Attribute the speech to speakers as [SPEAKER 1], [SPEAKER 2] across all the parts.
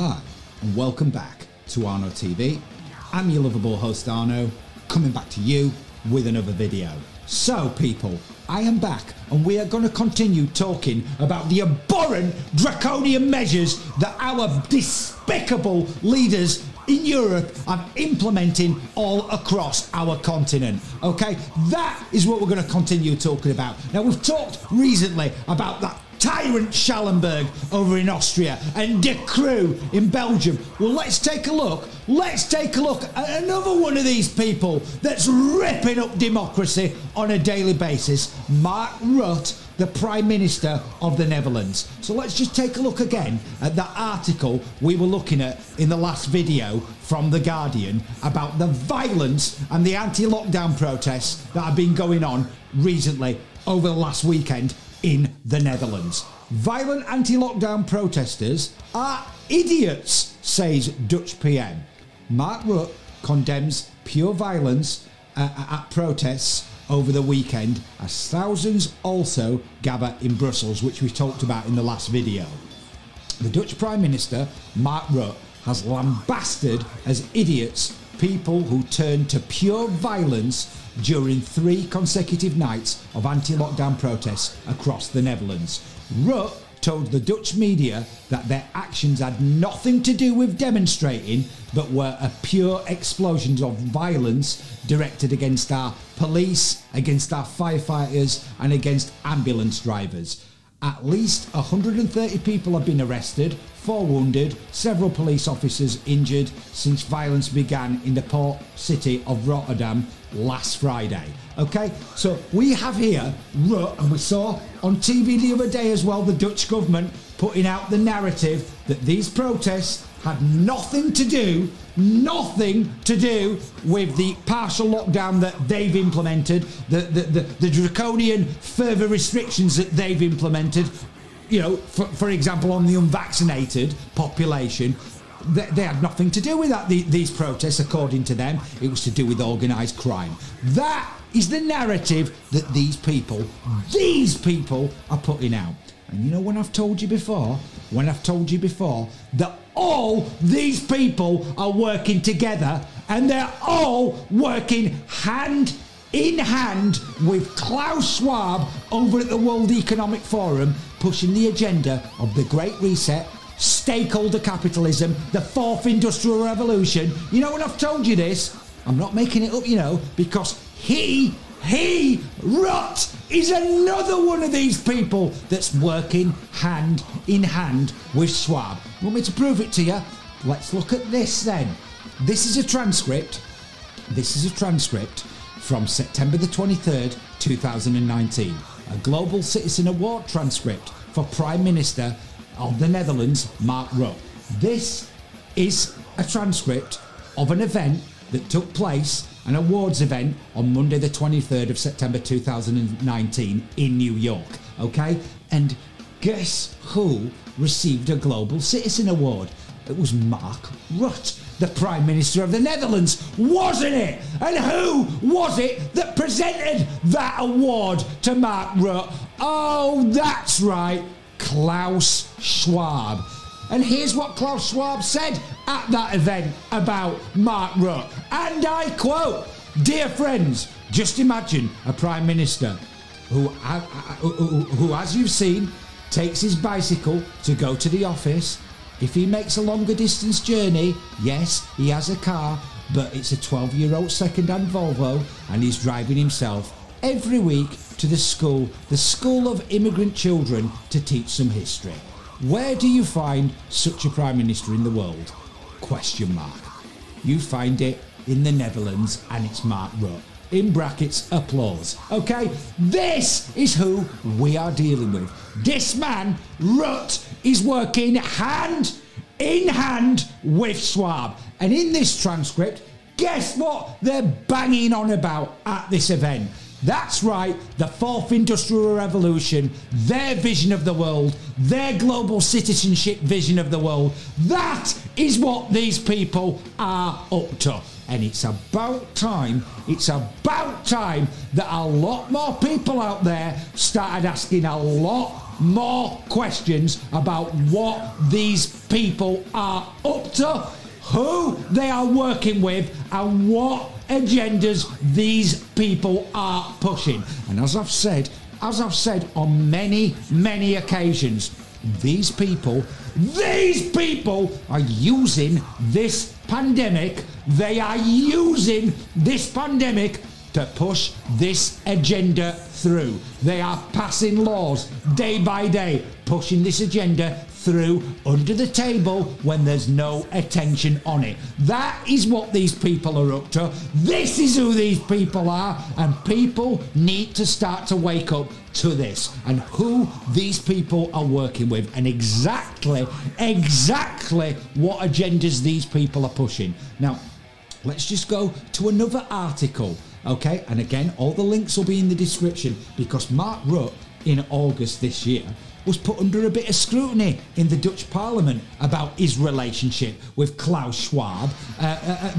[SPEAKER 1] Hi, and welcome back to Arno TV. I'm your lovable host Arno, coming back to you with another video. So people, I am back and we are going to continue talking about the abhorrent draconian measures that our despicable leaders in Europe are implementing all across our continent. Okay, that is what we're going to continue talking about. Now, we've talked recently about that tyrant Schallenberg over in Austria and De Croo in Belgium. Well, let's take a look. Let's take a look at another one of these people that's ripping up democracy on a daily basis. Mark Rutte, the Prime Minister of the Netherlands. So let's just take a look again at that article we were looking at in the last video from The Guardian about the violence and the anti-lockdown protests that have been going on recently over the last weekend in the Netherlands. Violent anti-lockdown protesters are idiots, says Dutch PM. Mark Rutte condemns pure violence at protests over the weekend as thousands also gather in Brussels, which we talked about in the last video. The Dutch Prime Minister, Mark Rutte, has lambasted as idiots people who turned to pure violence during 3 consecutive nights of anti-lockdown protests across the Netherlands. Rutte told the Dutch media that their actions had nothing to do with demonstrating, but were a pure explosions of violence directed against our police, against our firefighters, and against ambulance drivers. At least 130 people have been arrested, 4 wounded, several police officers injured since violence began in the port city of Rotterdam last Friday. Okay, so we have here Rutte, and we saw on TV the other day as well the Dutch government putting out the narrative that these protests had nothing to do with the partial lockdown that they've implemented, the draconian further restrictions that they've implemented, you know, for example, on the unvaccinated population. They had nothing to do with that, these protests, according to them. It was to do with organised crime. That is the narrative that these people are putting out. And you know, when I've told you before that all these people are working together and they're all working hand in hand with Klaus Schwab over at the World Economic Forum, pushing the agenda of the Great Reset, stakeholder capitalism, the 4th Industrial Revolution. You know, when I've told you this, I'm not making it up, you know, because he, Rutte, is another one of these people that's working hand in hand with Schwab. You want me to prove it to you? Let's look at this then. This is a transcript from September the 23rd, 2019. A Global Citizen Award transcript for Prime Minister of the Netherlands, Mark Rutte. This is a transcript of an event that took place, an awards event, on Monday the 23rd of September 2019 in New York, okay? And guess who received a Global Citizen Award? It was Mark Rutte, the Prime Minister of the Netherlands, wasn't it? And who was it that presented that award to Mark Rutte? Oh, that's right, Klaus Schwab. And here's what Klaus Schwab said at that event about Mark Rutte. And I quote, "Dear friends, just imagine a Prime Minister who, as you've seen, takes his bicycle to go to the office. If he makes a longer distance journey, yes, he has a car, but it's a 12-year-old second-hand Volvo, and he's driving himself every week to the school of immigrant children, to teach some history. Where do you find such a Prime Minister in the world? Question mark. You find it in the Netherlands, and it's Mark Rutte. In brackets, applause. Okay, this is who we are dealing with. This man, Rutte, is working hand in hand with Schwab. And in this transcript, guess what they're banging on about at this event? That's right, the 4th Industrial Revolution, their vision of the world, their global citizenship vision of the world. That is what these people are up to. And it's about time that a lot more people out there started asking a lot more questions about what these people are up to, who they are working with, and what agendas these people are pushing. And as I've said on many occasions, these people are using this pandemic. They are using this pandemic to push this agenda through. They are passing laws day by day, pushing this agenda through under the table when there's no attention on it. That is what these people are up to. This is who these people are, and people need to start to wake up to this and who these people are working with and exactly what agendas these people are pushing. Now, let's just go to another article, okay? And again, all the links will be in the description, because Mark Rutte in August this year was put under a bit of scrutiny in the Dutch Parliament about his relationship with Klaus Schwab,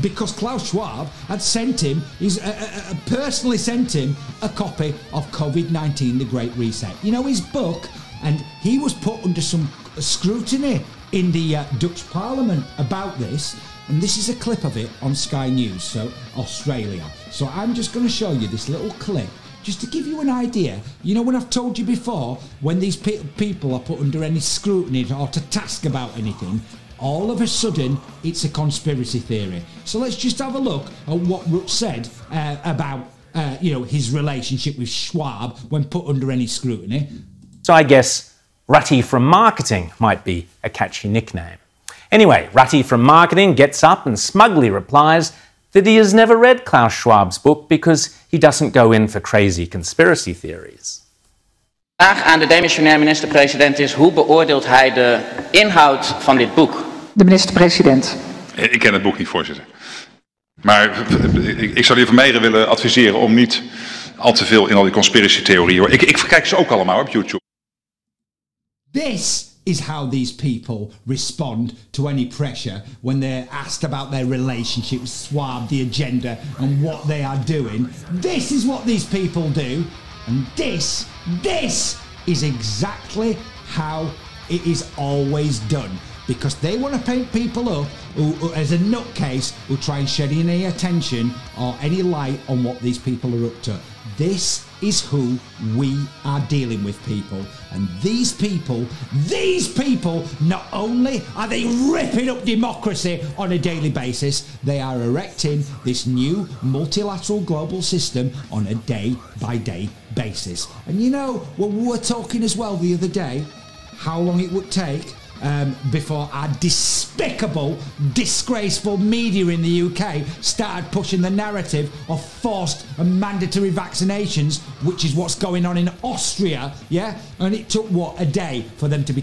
[SPEAKER 1] because Klaus Schwab had sent him, personally sent him a copy of COVID-19, The Great Reset. You know, his book, and he was put under some scrutiny in the Dutch Parliament about this. And this is a clip of it on Sky News, so Australia. So I'm just going to show you this little clip just to give you an idea. You know, when I've told you before, when these people are put under any scrutiny or to task about anything, all of a sudden it's a conspiracy theory. So let's just have a look at what Rutte said about his relationship with Schwab when put under any scrutiny.
[SPEAKER 2] So I guess Rutte from marketing might be a catchy nickname. Anyway, Rutte from marketing gets up and smugly replies that he has never read Klaus Schwab's book because he doesn't go in for crazy conspiracy theories.
[SPEAKER 3] Vraag aan de demissionair minister-president is: hoe beoordeelt hij de inhoud van dit boek?
[SPEAKER 4] De minister-president.
[SPEAKER 5] Ik ken het boek niet, voorzitter. Maar ik zou de heer Vermeijeren willen adviseren om niet al te veel in al die conspiracy-theorieën. Ik kijk ze ook allemaal op YouTube.
[SPEAKER 1] This is how these people respond to any pressure when they're asked about their relationship with Schwab, the agenda, and what they are doing. This is what these people do, and this is exactly how it is always done, because they want to paint people up who, as a nutcase, who try and shed any attention or any light on what these people are up to. This is who we are dealing with, people. And these people, not only are they ripping up democracy on a daily basis, they are erecting this new multilateral global system on a day-by-day basis. And you know, when we were talking as well the other day, how long it would take before our despicable, disgraceful media in the UK started pushing the narrative of forced and mandatory vaccinations, which is what's going on in Austria, yeah? And it took, what, a day for them to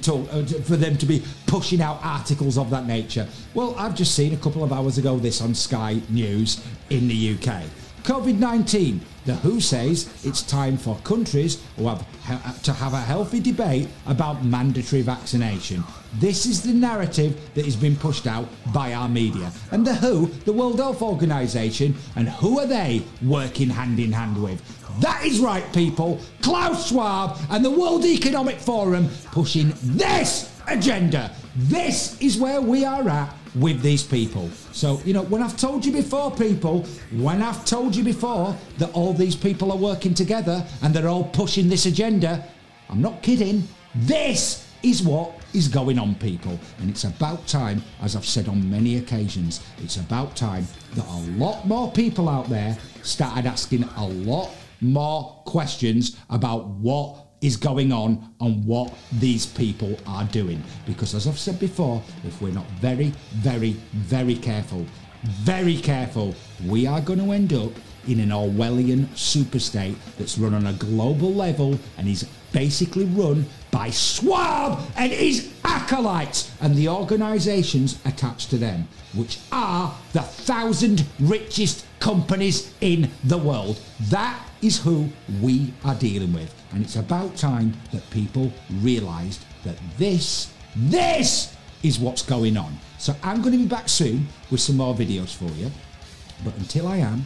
[SPEAKER 1] be pushing out articles of that nature. Well, I've just seen a couple of hours ago this on Sky News in the UK. COVID-19. The WHO says it's time for countries to have a healthy debate about mandatory vaccination. This is the narrative that is being pushed out by our media. And the WHO, the World Health Organization, and who are they working hand in hand with? That is right, people. Klaus Schwab and the World Economic Forum pushing this agenda. This is where we are at with these people. So, you know, when I've told you before, people, when I've told you before that all these people are working together and they're all pushing this agenda, I'm not kidding. This is what is going on, people. And it's about time, as I've said on many occasions, it's about time that a lot more people out there started asking a lot more questions about what is going on and what these people are doing. Because as I've said before, if we're not very, very, very careful, we are going to end up in an Orwellian superstate that's run on a global level and is basically run by Schwab and his acolytes and the organisations attached to them, which are the 1,000 richest companies in the world. That is who we are dealing with. And it's about time that people realised that this is what's going on. So I'm going to be back soon with some more videos for you. But until I am,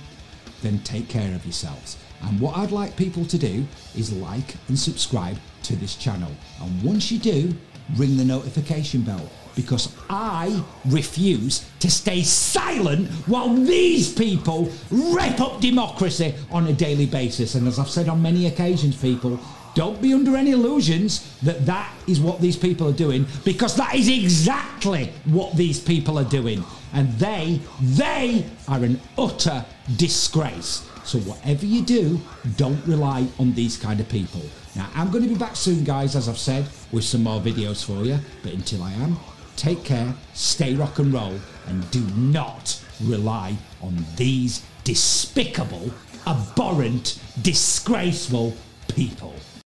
[SPEAKER 1] then take care of yourselves. And what I'd like people to do is like and subscribe to to this channel. And once you do, ring the notification bell, because I refuse to stay silent while these people rip up democracy on a daily basis. And as I've said on many occasions, people, don't be under any illusions that that is what these people are doing, because that is exactly what these people are doing. And they are an utter disgrace. So whatever you do, don't rely on these kind of people. Now, I'm going to be back soon, guys, as I've said, with some more videos for you. But until I am, take care, stay rock and roll, and do not rely on these despicable, abhorrent, disgraceful people.